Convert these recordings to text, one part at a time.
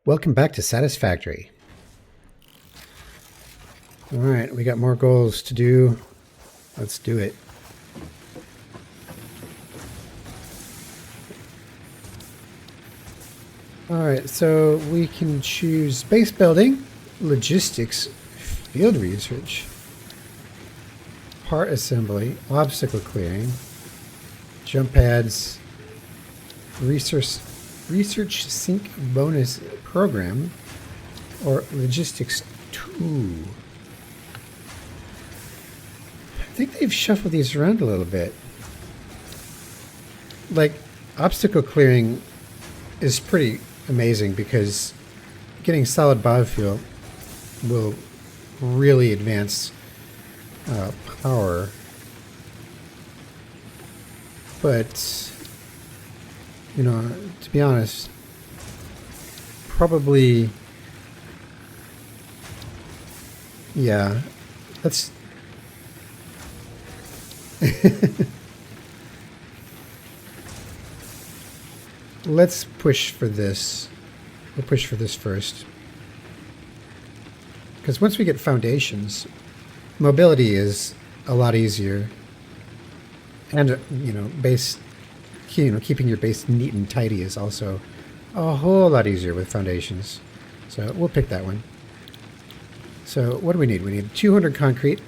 Welcome back to Satisfactory. All right, we got more goals to do. Let's do it. All right, so we can choose base building, logistics, field research, part assembly, obstacle clearing, jump pads, research sync bonus program, or logistics 2. I think they've shuffled these around a little bit. Like, obstacle clearing is pretty amazing because getting solid biofuel will really advance power. But, you know, to be honest, probably, yeah, let's... Let's push for this. We'll push for this first. Because once we get foundations, mobility is a lot easier. And, keeping your base neat and tidy is also a whole lot easier with foundations. So we'll pick that one. So what do we need? We need 200 concrete,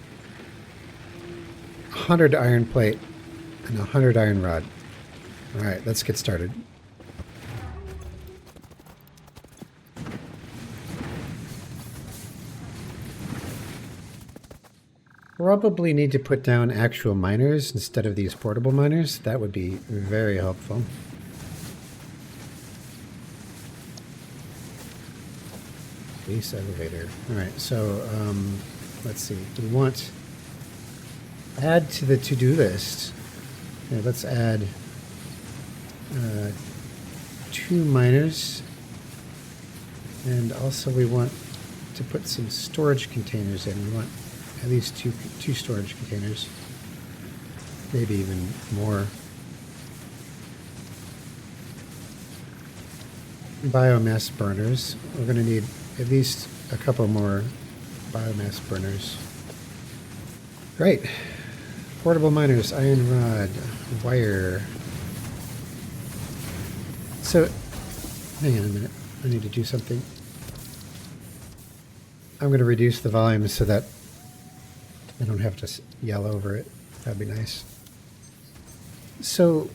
100 iron plate, and 100 iron rod. All right, let's get started. Probably need to put down actual miners instead of these portable miners. That would be very helpful. Base elevator. All right, so let's see. We want add to the to-do list. Yeah, let's add 2 miners, and also we want to put some storage containers in. We want at least two storage containers, maybe even more. Biomass burners. We're going to need at least a couple more biomass burners. Great. Portable miners, iron rod, wire. So, hang on a minute. I need to do something. I'm going to reduce the volume so that I don't have to yell over it. That'd be nice. So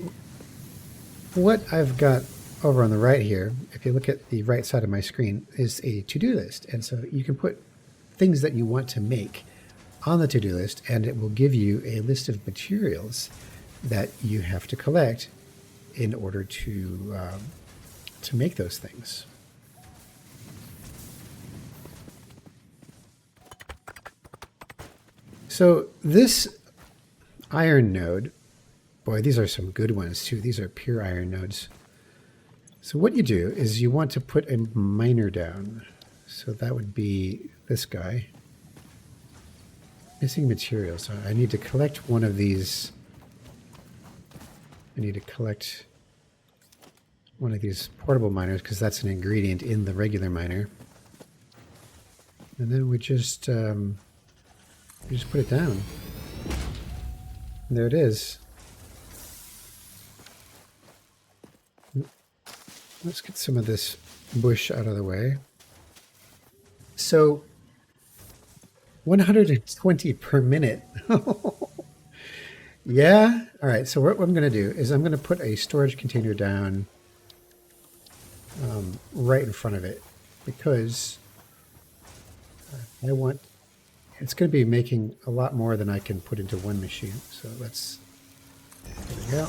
what I've got over on the right here, if you look at the right side of my screen, is a to-do list. And so you can put things that you want to make on the to-do list, and it will give you a list of materials that you have to collect in order to make those things. So this iron node, boy, these are some good ones too. These are pure iron nodes. So what you do is you want to put a miner down. So that would be this guy. Missing materials. So I need to collect one of these. I need to collect one of these portable miners because that's an ingredient in the regular miner. And then we just put it down. And there it is. Let's get some of this bush out of the way. So 120 per minute. Yeah. All right. So what I'm going to do is I'm going to put a storage container down right in front of it because I want... It's going to be making a lot more than I can put into one machine. So let's... There we go.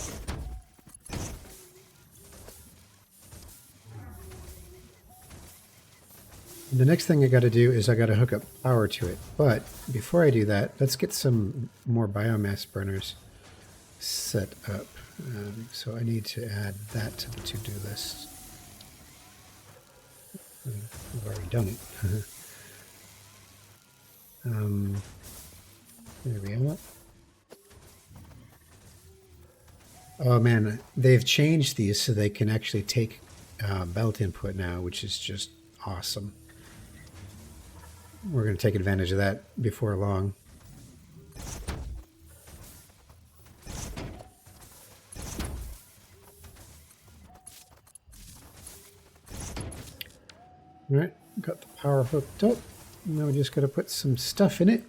The next thing I got to do is I got to hook up power to it. But before I do that, let's get some more biomass burners set up. So I need to add that to the to-do list. I've already done it. There we go. Oh man, they've changed these so they can actually take belt input now, which is just Awesome. We're going to take advantage of that before long. All right, got the power hooked up. Now we just got to put some stuff in it.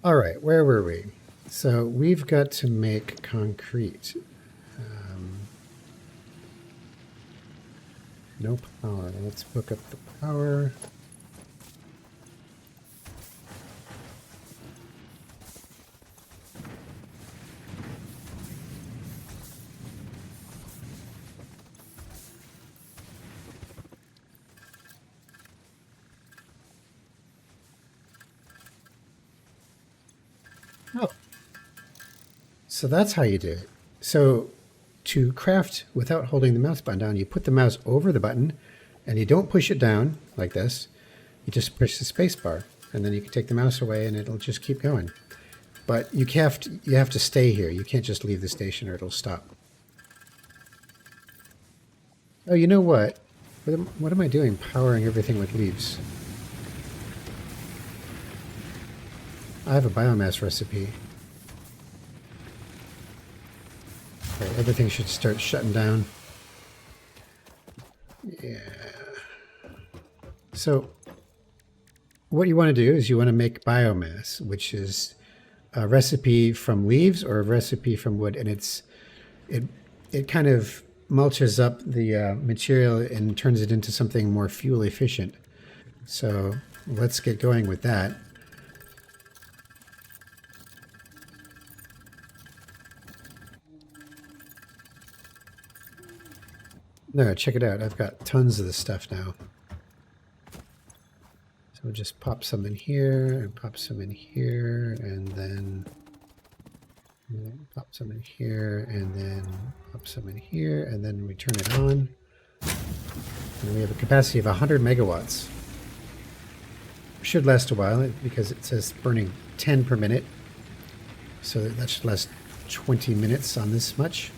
All right, where were we? So we've got to make concrete. No power. Let's hook up the power. Oh, so that's how you do it. So to craft without holding the mouse button down, you put the mouse over the button and you don't push it down like this. You just push the space bar and then you can take the mouse away and it'll just keep going. But you have to stay here. You can't just leave the station or it'll stop. Oh, you know what? What am I doing powering everything with leaves? I have a biomass recipe. Okay, everything should start shutting down. Yeah. So what you want to do is you want to make biomass, which is a recipe from leaves or a recipe from wood, and it kind of mulches up the material and turns it into something more fuel efficient. So let's get going with that. No, check it out. I've got tons of this stuff now. So we'll just pop some in here and pop some in here and then pop some in here and then pop some in here and then we turn it on. And we have a capacity of 100 megawatts. Should last a while because it says burning 10 per minute. So that should last 20 minutes on this much.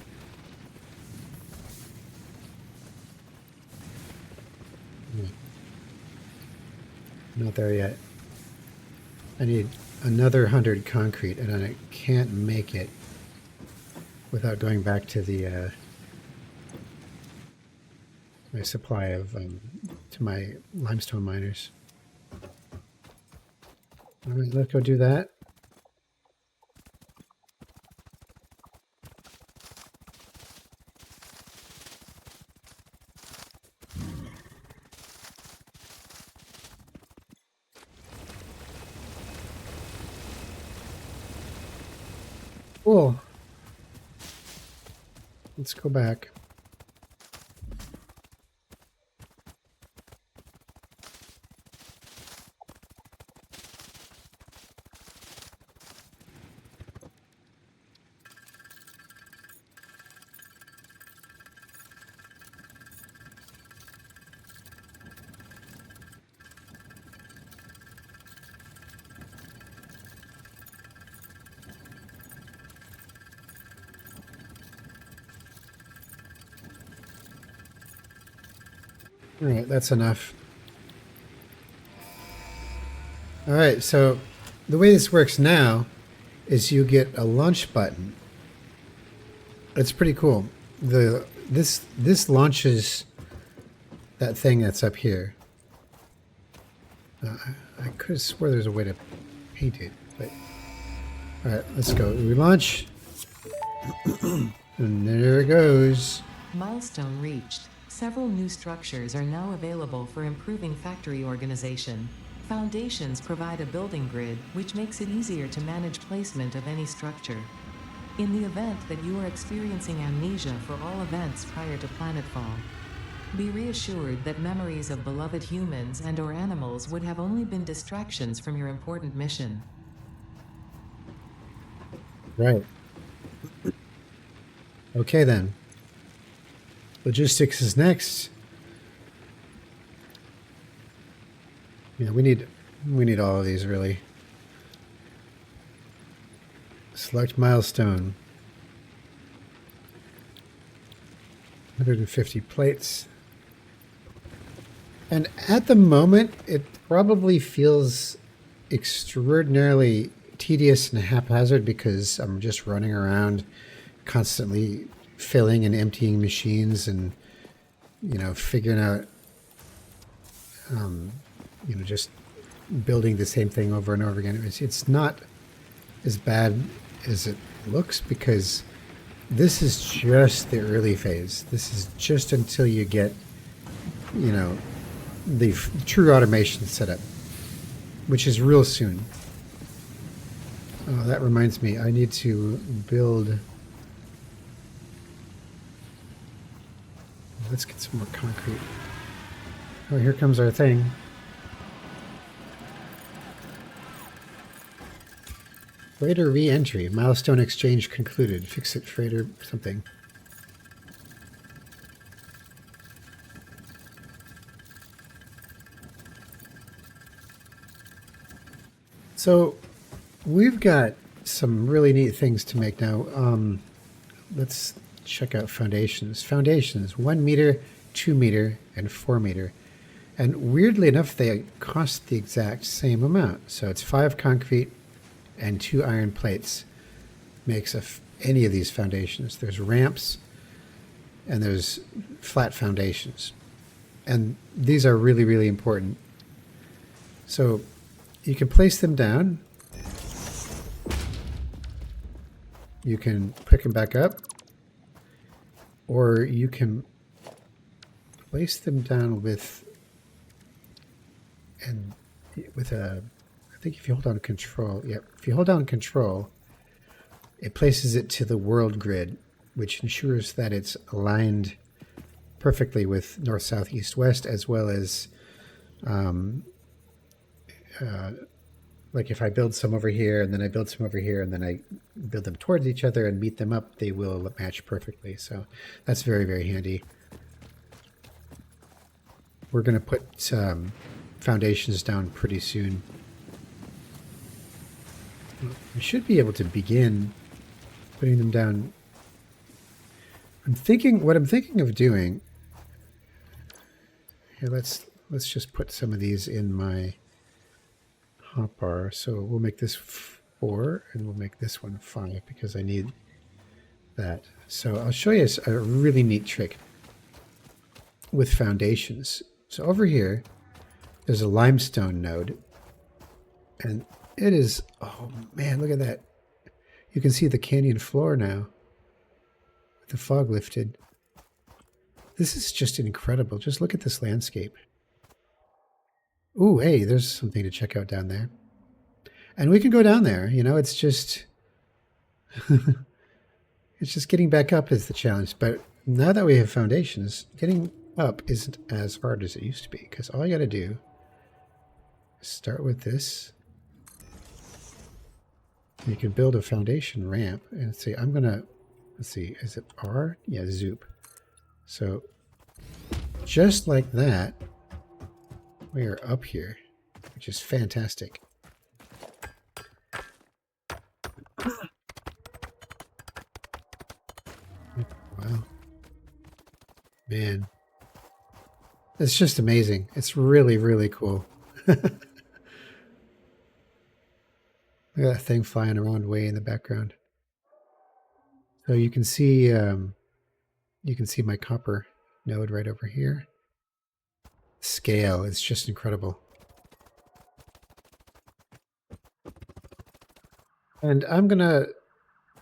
Not there yet. I need another 100 concrete and I can't make it without going back to the my supply of to my limestone miners. All right, let's go do that. Cool. Let's go back. All right, that's enough. All right, so the way this works now is you get a launch button. It's pretty cool. This launches that thing that's up here. I could have swore there's a way to paint it, but all right, let's go. We launch, and there it goes. Milestone reached. Several new structures are now available for improving factory organization. Foundations provide a building grid, which makes it easier to manage placement of any structure. In the event that you are experiencing amnesia for all events prior to planetfall, be reassured that memories of beloved humans and/or animals would have only been distractions from your important mission. Right. Okay then. Logistics is next. Yeah, we need all of these really. Select milestone. 150 plates. And at the moment, it probably feels extraordinarily tedious and haphazard because I'm just running around constantly filling and emptying machines and, figuring out, just building the same thing over and over again. It's not as bad as it looks because this is just the early phase. This is just until you get, the true automation set up, which is real soon. Oh, that reminds me, I need to build. Let's get some more concrete. Oh, here comes our thing. Freighter re-entry. Milestone exchange concluded. Fix it, freighter something. So we've got some really neat things to make now. Let's check out foundations. Foundations, 1 meter, 2 meter, and 4 meter. And weirdly enough, they cost the exact same amount. So it's 5 concrete and 2 iron plates makes any of these foundations. There's ramps and there's flat foundations. And these are really, really important. So you can place them down. You can pick them back up. Or you can place them down with I think if you hold down control, if you hold down control, it places it to the world grid, which ensures that it's aligned perfectly with north, south, east, west, as well as like if I build some over here and then I build some over here and then I build them towards each other and meet them up, they will match perfectly. So that's very, very handy. We're going to put foundations down pretty soon. We should be able to begin putting them down. What I'm thinking of doing here, let's just put some of these in my hotbar. So we'll make this 4 and we'll make this one 5 because I need that. So I'll show you a really neat trick with foundations. So over here, there's a limestone node and it is, oh man, look at that. You can see the canyon floor now with the fog lifted. This is just incredible. Just look at this landscape. Ooh, hey, there's something to check out down there. And we can go down there, it's just it's just getting back up is the challenge. But now that we have foundations, getting up isn't as hard as it used to be because all you got to do is start with this. You can build a foundation ramp and say, let's see, is it R? Yeah, zoop. So just like that, we are up here, which is fantastic. Wow. Man. It's just amazing. It's really, really cool. Look at that thing flying around way in the background. So you can see my copper node right over here. Scale, it's just incredible. And I'm gonna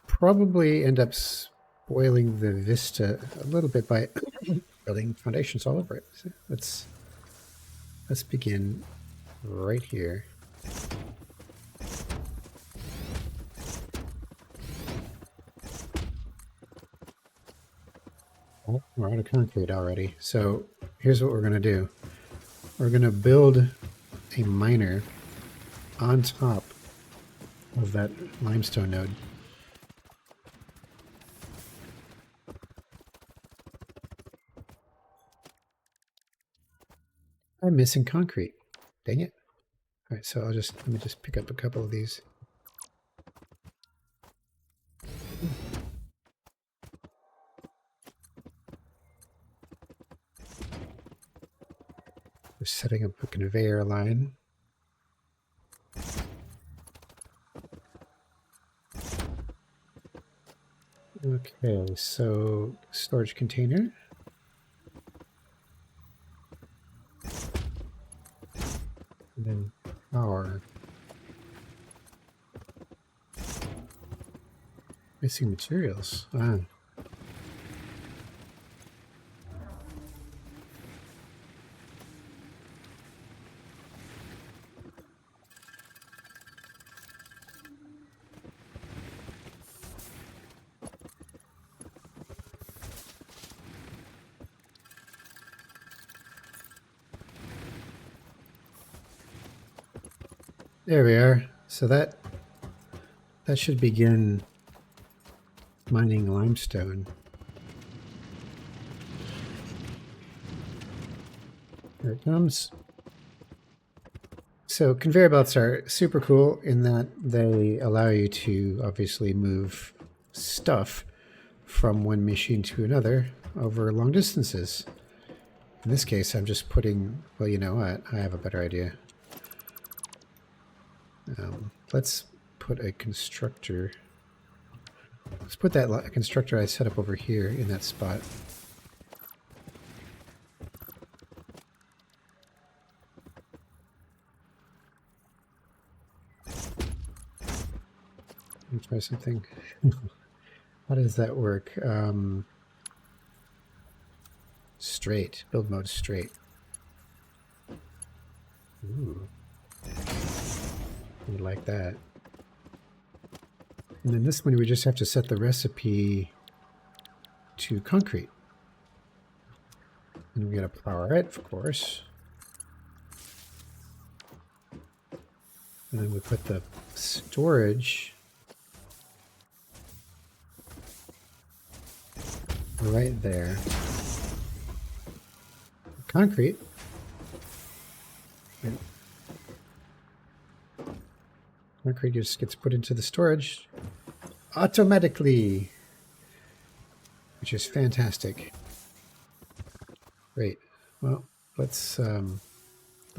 probably end up spoiling the vista a little bit by building foundations all over it. So let's begin right here. Oh, we're out of concrete already. So here's what we're going to do. We're going to build a miner on top of that limestone node. I'm missing concrete. Dang it. All right, so let me just pick up a couple of these. We're setting up a conveyor line. Okay, so storage container. And then power. Missing materials. Ah. There we are. So that should begin mining limestone. Here it comes. So conveyor belts are super cool in that they allow you to obviously move stuff from one machine to another over long distances. In this case, I'm just putting, well, you know what? I have a better idea. Let's put a constructor. Let's put that constructor I set up over here in that spot. Let me try something. How does that work? Straight. Build mode straight. Ooh. I like that. And then this one, we just have to set the recipe to concrete. And we gotta power it, of course. And then we put the storage right there. Concrete. And concrete just gets put into the storage automatically, which is fantastic. Great. Well, let's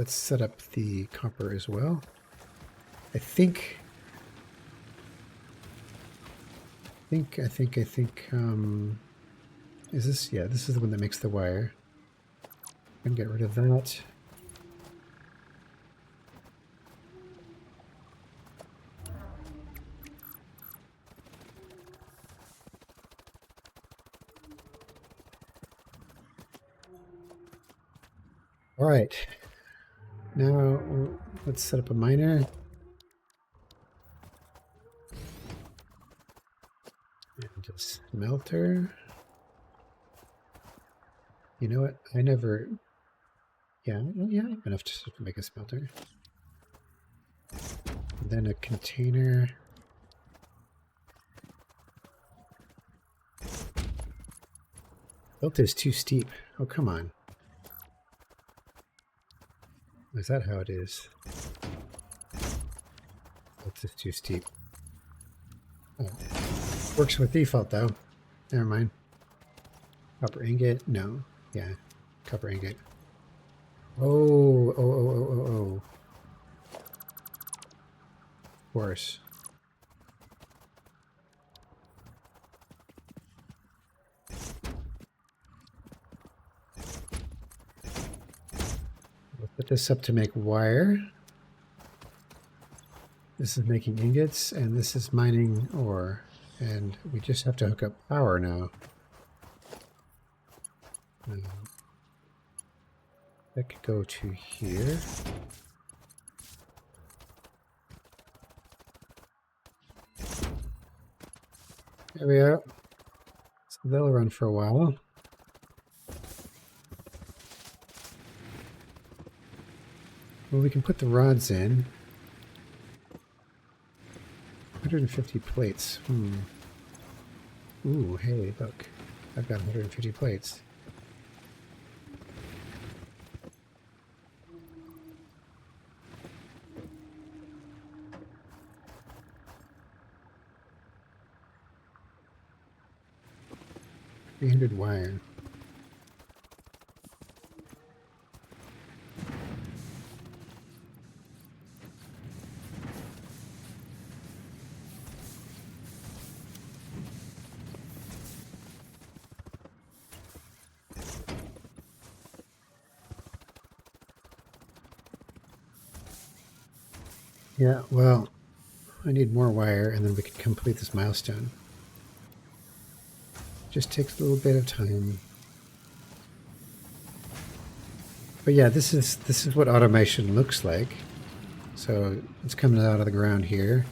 set up the copper as well. I think. Is this? Yeah, this is the one that makes the wire. And get rid of that. All right. Now let's set up a miner. And a smelter. You know what? I never. Yeah, I have enough to make a smelter. And then a container. Built is too steep. Oh, come on. Is that how it is? Built is too steep. Oh. Works with default, though. Never mind. Copper ingot? No. Yeah. Copper ingot. Oh. Of course. We'll put this up to make wire. This is making ingots, and this is mining ore. And we just have to hook up power now. That could go to here. There we are. So they'll run for a while. Well, we can put the rods in. 150 plates. Ooh, hey, look. I've got 150 plates. 300 wire. Yeah, well, I need more wire and then we can complete this milestone. Just takes a little bit of time. But yeah, this is what automation looks like. So it's coming out of the ground here.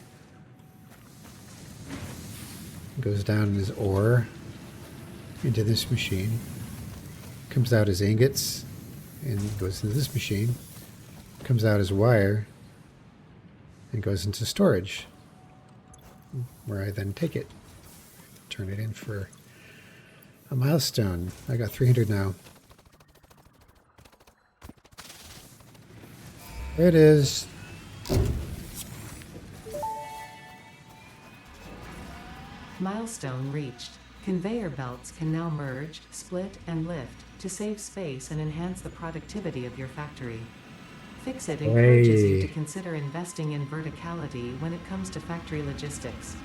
Goes down as ore into this machine. Comes out as ingots and goes into this machine. Comes out as wire and goes into storage, where I then take it, turn it in for a milestone. I got 300 now. There it is. Milestone reached. Conveyor belts can now merge, split, and lift to save space and enhance the productivity of your factory. Fixit encourages you to consider investing in verticality when it comes to factory logistics.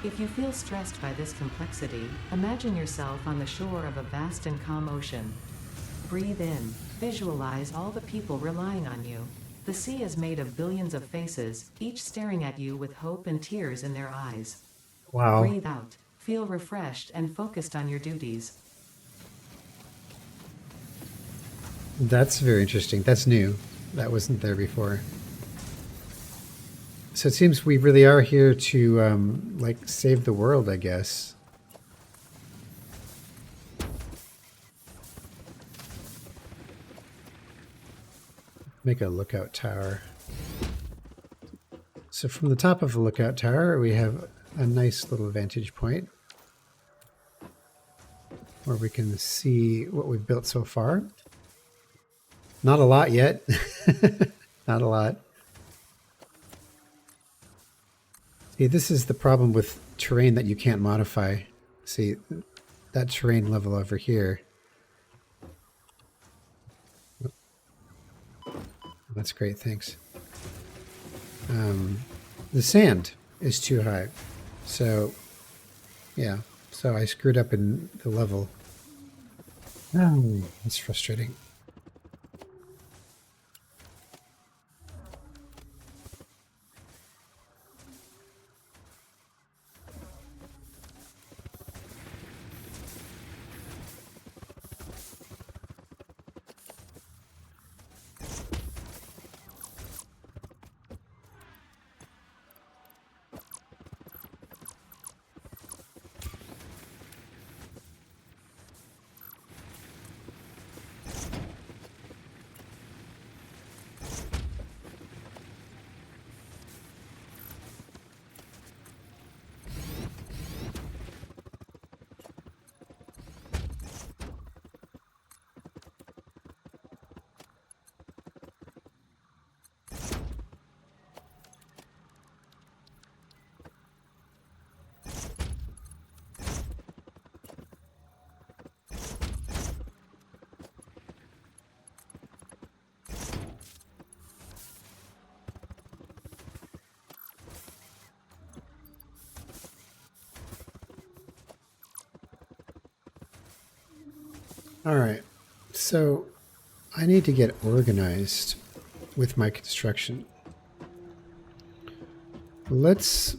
If you feel stressed by this complexity, imagine yourself on the shore of a vast and calm ocean. Breathe in. Visualize all the people relying on you. The sea is made of billions of faces, each staring at you with hope and tears in their eyes. Wow. Breathe out. Feel refreshed and focused on your duties. That's very interesting. That's new. That wasn't there before. So it seems we really are here to like save the world, I guess. Make a lookout tower. So from the top of the lookout tower, we have a nice little vantage point where we can see what we've built so far. Not a lot yet. Not a lot. See, this is the problem with terrain that you can't modify. See, that terrain level over here. That's great, thanks. The sand is too high. So, yeah. So I screwed up in the level. Oh, that's frustrating. All right, so I need to get organized with my construction. Let's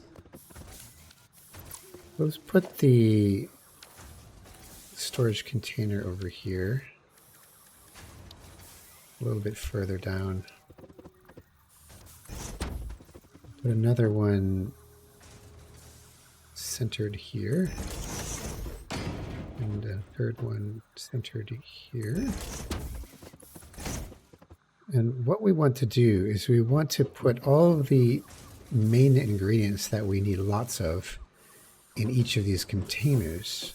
put the storage container over here, a little bit further down. Put another one centered here. And a third one centered here. And what we want to do is we want to put all of the main ingredients that we need lots of in each of these containers.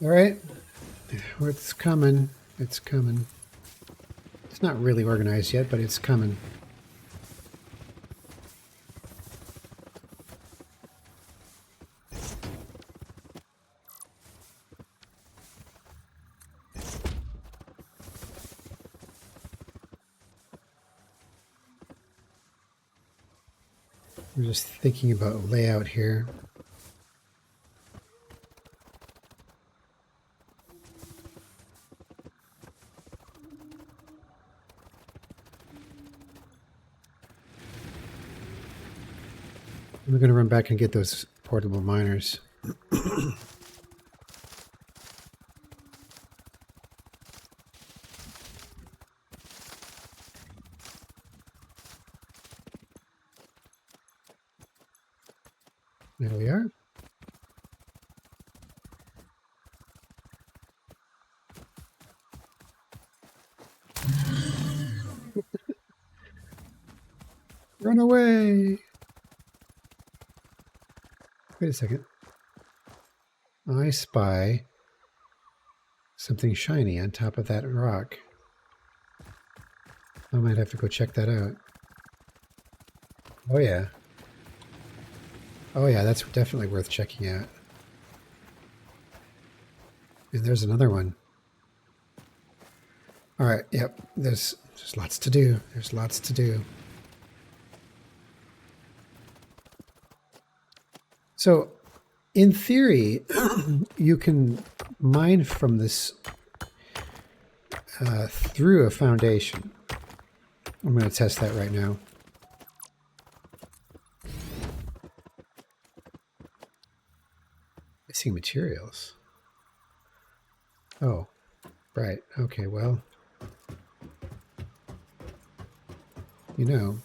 All right. It's coming. It's coming. It's not really organized yet, but it's coming. I'm just thinking about layout here. We're going to run back and get those portable miners. There we are. Run away! Wait a second. I spy something shiny on top of that rock. I might have to go check that out. Oh yeah. Oh yeah, that's definitely worth checking out. And there's another one. All right, yep, there's lots to do. There's lots to do. So, in theory, you can mine from this through a foundation. I'm going to test that right now. Missing materials. Oh, right. Okay, well, you know.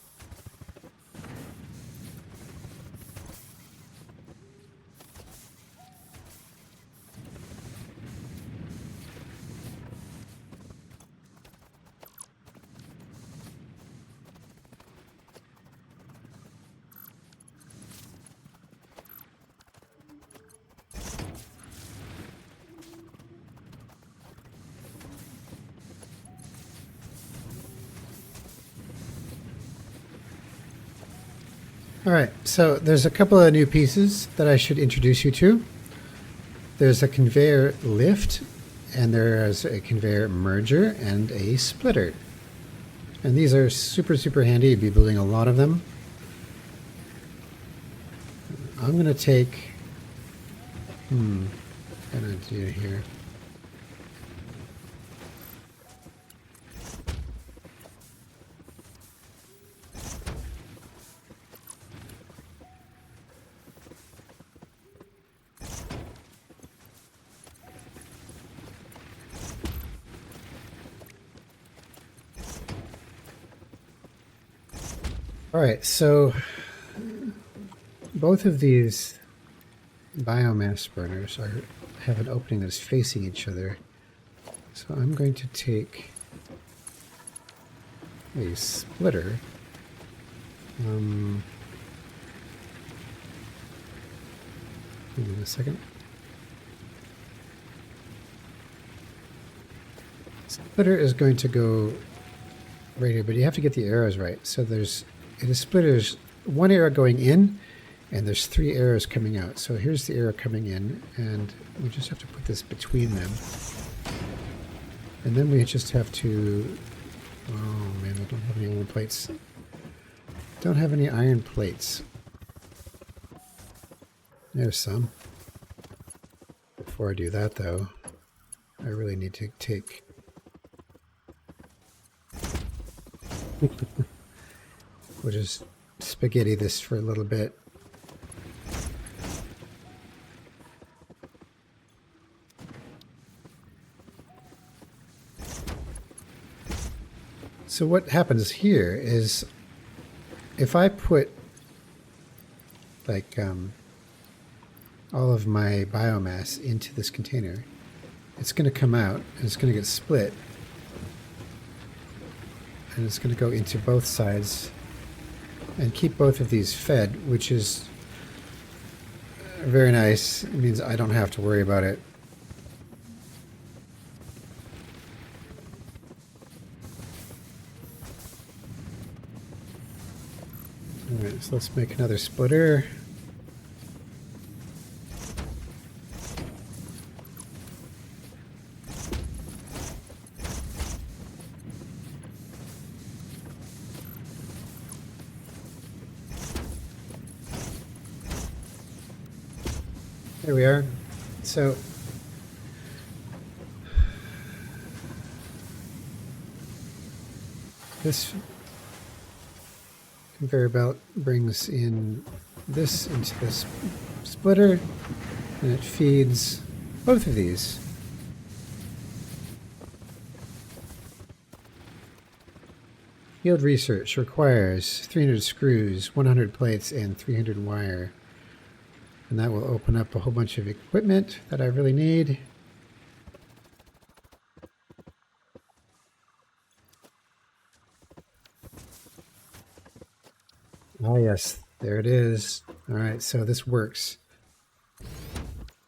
All right, so there's a couple of new pieces that I should introduce you to. There's a conveyor lift, and there's a conveyor merger and a splitter. And these are super, super handy. You'd be building a lot of them. I'm going to take... what can I do here? All right, so both of these biomass burners have an opening that's facing each other. So I'm going to take a splitter. Give me a second. Splitter is going to go right here, but you have to get the arrows right. So there's in a splitter, there's one arrow going in, and there's 3 arrows coming out. So here's the arrow coming in, and we just have to put this between them. And then we just have to... Oh man, I don't have any iron plates. Don't have any iron plates. There's some. Before I do that, though, I really need to take... We'll just spaghetti this for a little bit. So what happens here is if I put like all of my biomass into this container, it's going to come out and it's going to get split, and it's going to go into both sides and keep both of these fed, which is very nice. It means I don't have to worry about it So let's make another splitter. There we are. So this conveyor belt brings in this into this splitter, and it feeds both of these. Field research requires 300 screws, 100 plates, and 300 wire. And that will open up a whole bunch of equipment that I really need. Ah, yes, there it is. All right, so this works.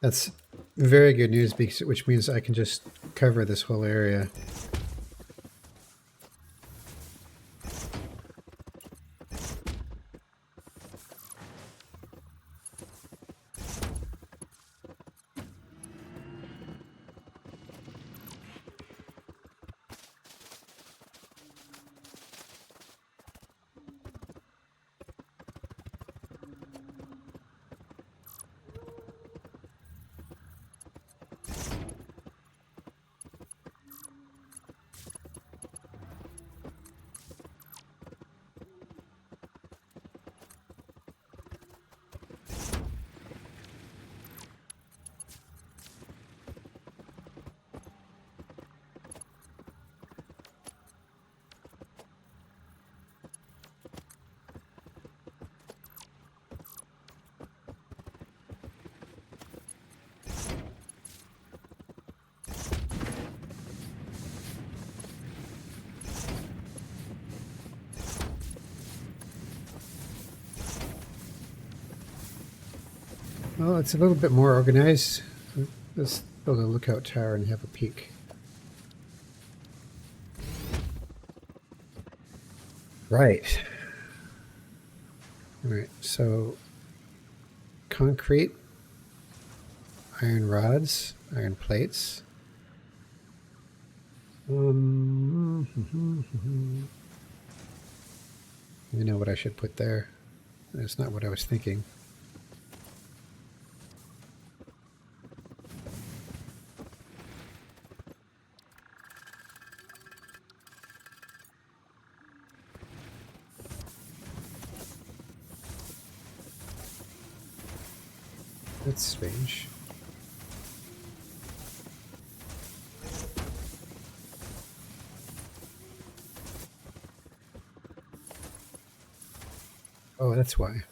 That's very good news, because, which means I can just cover this whole area. Well, it's a little bit more organized. Let's build a lookout tower and have a peek. Right. All right, so concrete, iron rods, iron plates. I know what I should put there. That's not what I was thinking. That's strange. Oh, that's why.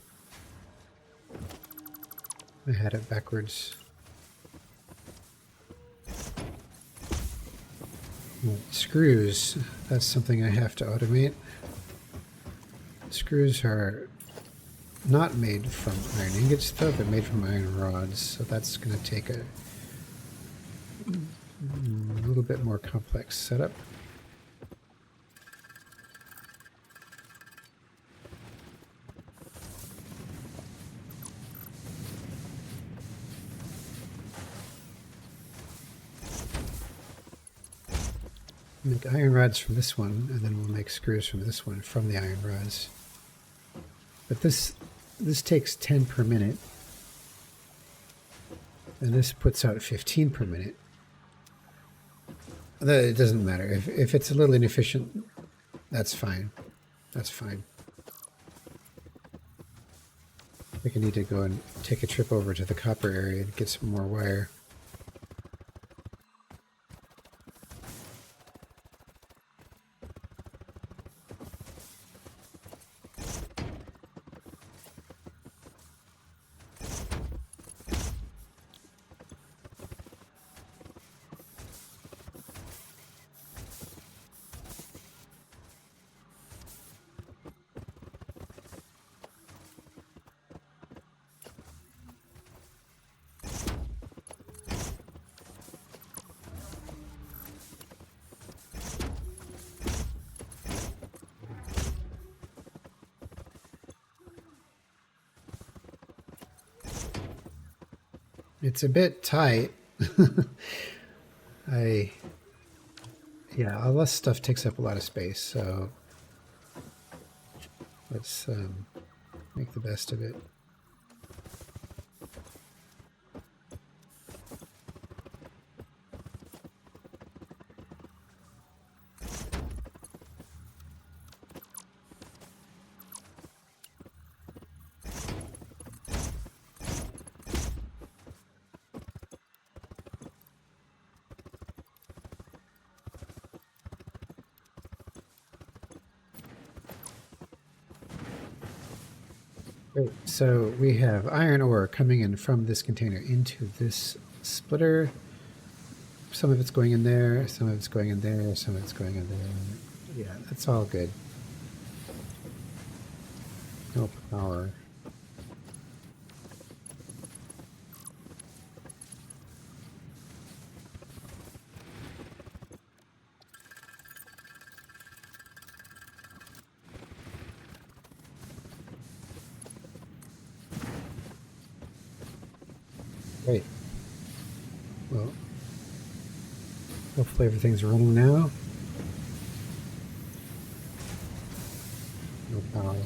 I had it backwards. Screws, that's something I have to automate. Screws are not made from iron ingots, though. They're made from iron rods, so that's going to take a little bit more complex setup. Make iron rods from this one, and then we'll make screws from this one from the iron rods. But this takes 10 per minute, and this puts out 15 per minute. It doesn't matter. If it's a little inefficient, that's fine. That's fine. I think I need to go and take a trip over to the copper area and get some more wire. It's a bit tight. I Yeah, all this stuff takes up a lot of space, so let's make the best of it. Great. So we have iron ore coming in from this container into this splitter. Some of it's going in there, some of it's going in there, some of it's going in there. Yeah, that's all good. No power. Great. Well, hopefully everything's running now. No power.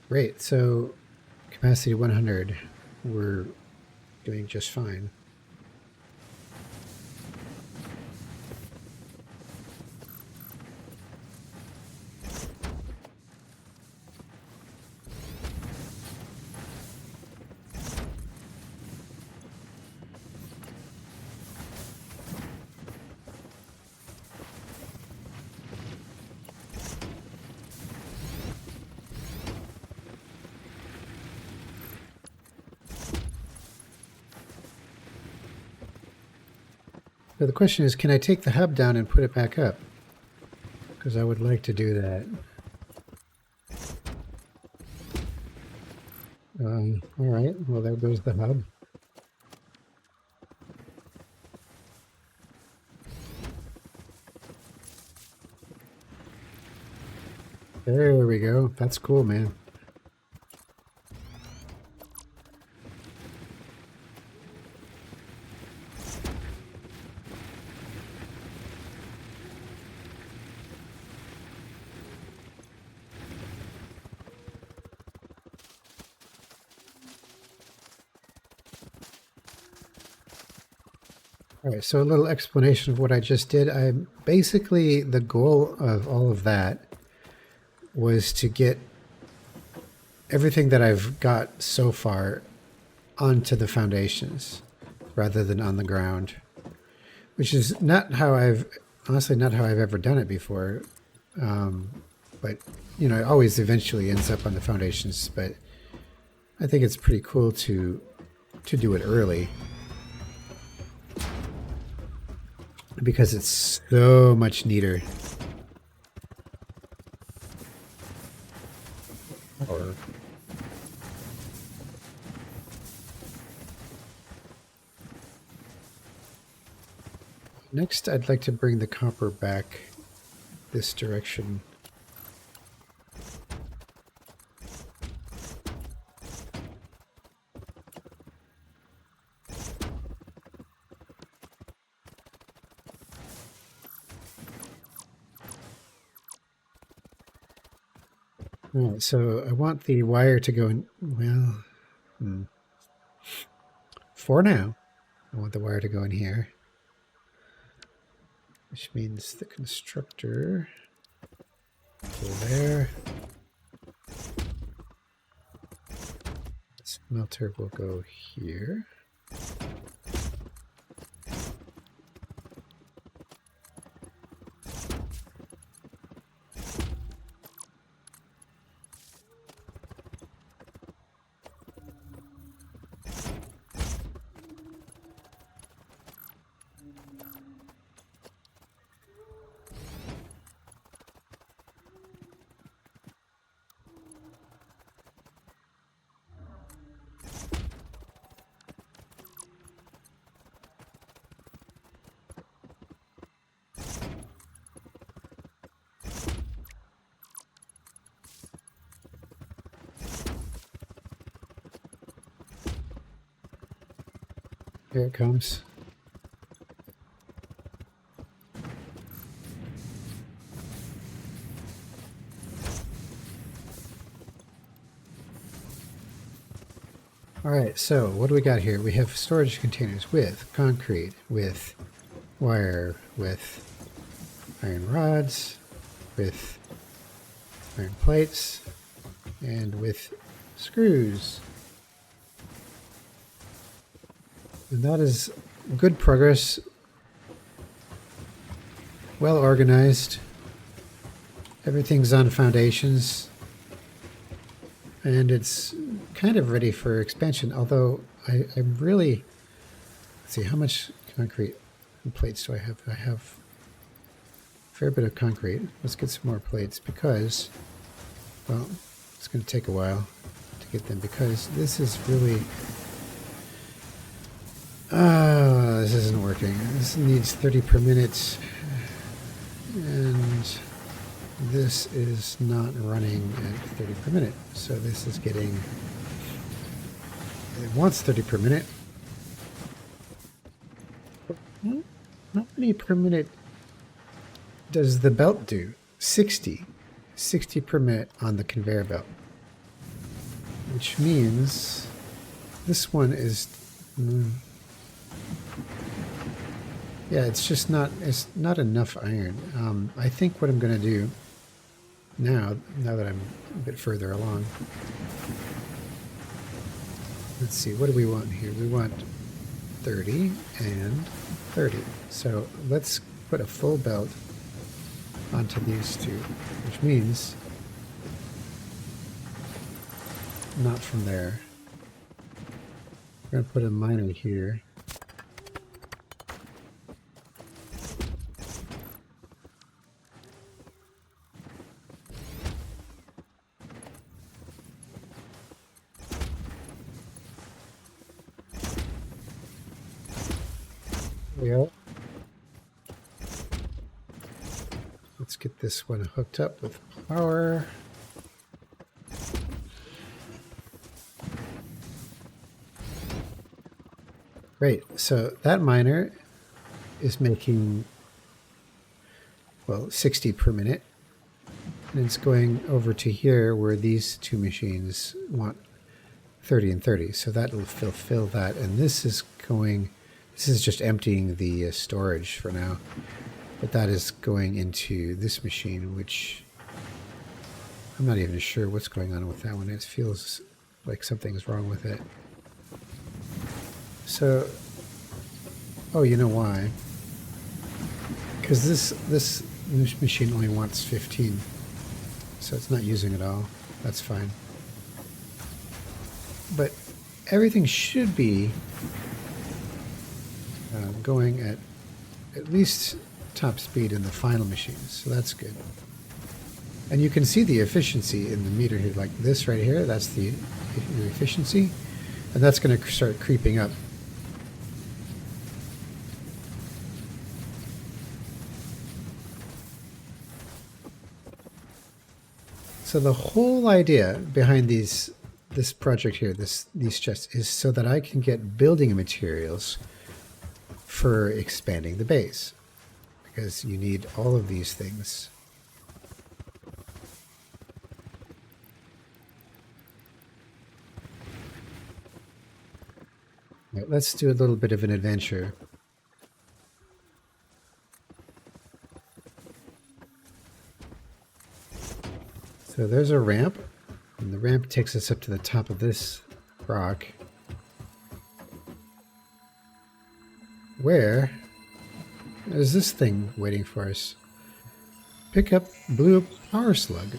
Great. So capacity 100. We're doing just fine. So the question is, can I take the hub down and put it back up? Because I would like to do that. All right. Well, there goes the hub. There we go. That's cool, man. All right, so a little explanation of what I just did. Basically, the goal of all of that was to get everything that I've got so far onto the foundations rather than on the ground, which is not how honestly not how I've ever done it before. But you know, it always eventually ends up on the foundations. But I think it's pretty cool to do it early, because it's so much neater. Or next, I'd like to bring the copper back this direction. All right, so I want the wire to go in, well, for now, I want the wire to go in here, which means the constructor go there. Smelter will go here. Here it comes. All right, so what do we got here? We have storage containers with concrete, with wire, with iron rods, with iron plates, and with screws. And that is good progress, well organized. Everything's on foundations, and it's kind of ready for expansion. Although I'm really, let's see, how much concrete and plates do I have? I have a fair bit of concrete. Let's get some more plates because, well, it's going to take a while to get them because this is really, this isn't working. This needs 30 per minute, and this is not running at 30 per minute. So this is getting, it wants 30 per minute. How many per minute does the belt do? 60. 60 per minute on the conveyor belt. Which means this one is, yeah, it's just not, it's not enough iron. I think what I'm going to do now that I'm a bit further along, let's see, what do we want here? We want 30 and 30. So let's put a full belt onto these two, which means not from there. We're going to put a miner here. There we go. Let's get this one hooked up with power. Great. So that miner is making, well, 60 per minute. And it's going over to here where these two machines want 30 and 30. So that will fulfill that. And this is going, this is just emptying the storage for now. But that is going into this machine, which I'm not even sure what's going on with that one. It feels like something's wrong with it. So, oh, you know why? Because this machine only wants 15, so it's not using it all. That's fine. But everything should be going at least top speed in the final machines, so that's good. And you can see the efficiency in the meter here, like this right here. That's the efficiency, and that's going to start creeping up. So the whole idea behind this project here, these chests, is so that I can get building materials for expanding the base, because you need all of these things. Right, let's do a little bit of an adventure. So there's a ramp, and the ramp takes us up to the top of this rock, where there's this thing waiting for us. Pick up blue power slug.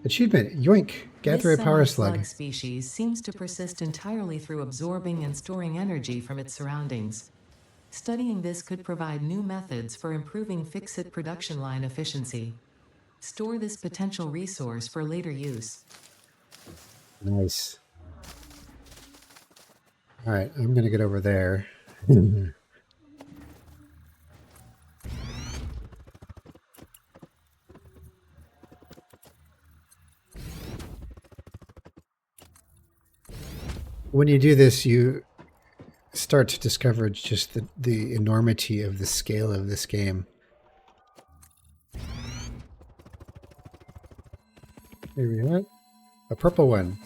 Achievement, yoink, gather a power slug. This slug species seems to persist entirely through absorbing and storing energy from its surroundings. Studying this could provide new methods for improving fix-it production line efficiency. Store this potential resource for later use. Nice. All right, I'm going to get over there. when you do this, you start to discover just the enormity of the scale of this game. Here we are. A purple one.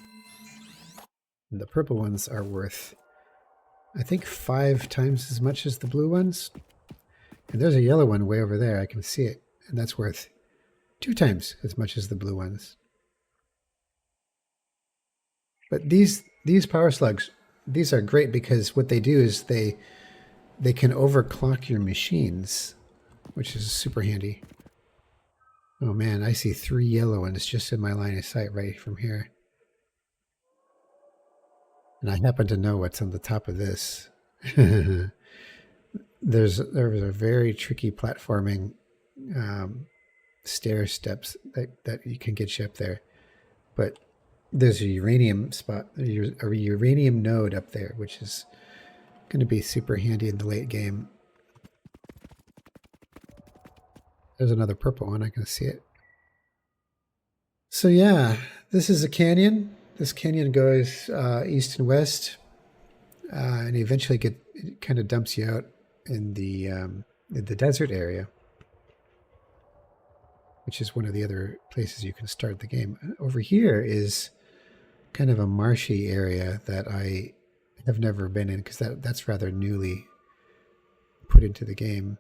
And the purple ones are worth, I think, 5 times as much as the blue ones. And there's a yellow one way over there. I can see it. And that's worth 2 times as much as the blue ones. But these power slugs, these are great because what they do is they can overclock your machines, which is super handy. Oh man, I see 3 yellow ones just in my line of sight right from here. And I happen to know what's on the top of this. There was a very tricky platforming stair steps that you can get you up there. But there's a uranium spot, a uranium node up there, which is going to be super handy in the late game. There's another purple one. I can see it. So yeah, this is a canyon. This canyon goes east and west, and eventually it kind of dumps you out in the desert area, which is one of the other places you can start the game. Over here is kind of a marshy area that I have never been in because that's rather newly put into the game.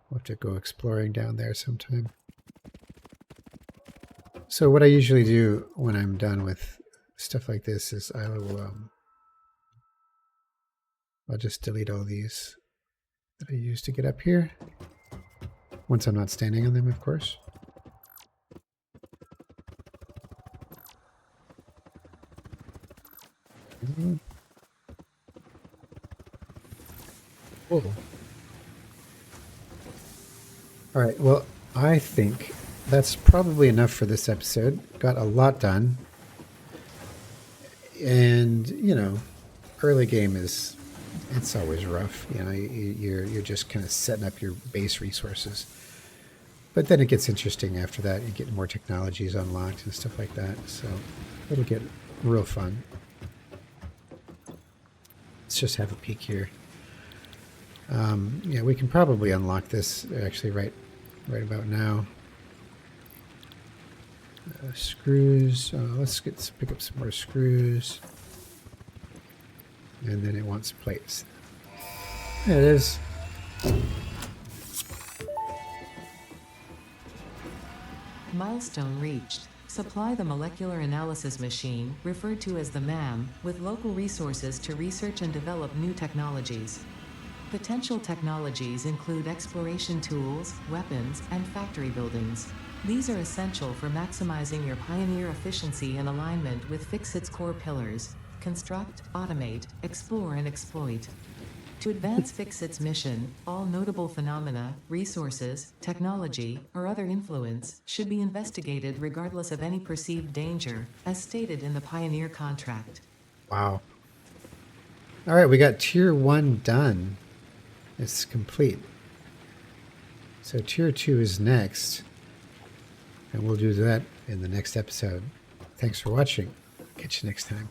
We'll have to go exploring down there sometime. So what I usually do when I'm done with stuff like this is I'll just delete all these that I used to get up here. Once I'm not standing on them, of course. Whoa. All right, well, I think that's probably enough for this episode. Got a lot done. And, you know, early game it's always rough. You know, you're just kind of setting up your base resources. But then it gets interesting after that. You get more technologies unlocked and stuff like that. So it'll get real fun. Let's just have a peek here. Yeah, we can probably unlock this actually right about now. Screws. Let's pick up some more screws. And then it wants plates. There it is. Milestone reached. Supply the molecular analysis machine, referred to as the MAM, with local resources to research and develop new technologies. Potential technologies include exploration tools, weapons, and factory buildings. These are essential for maximizing your Pioneer efficiency and alignment with Fixit's core pillars: construct, automate, explore, and exploit. To advance Fixit's mission, all notable phenomena, resources, technology, or other influence should be investigated regardless of any perceived danger, as stated in the Pioneer contract. Wow. All right, we got Tier 1 done. It's complete. So Tier 2 is next. And we'll do that in the next episode. Thanks for watching. Catch you next time.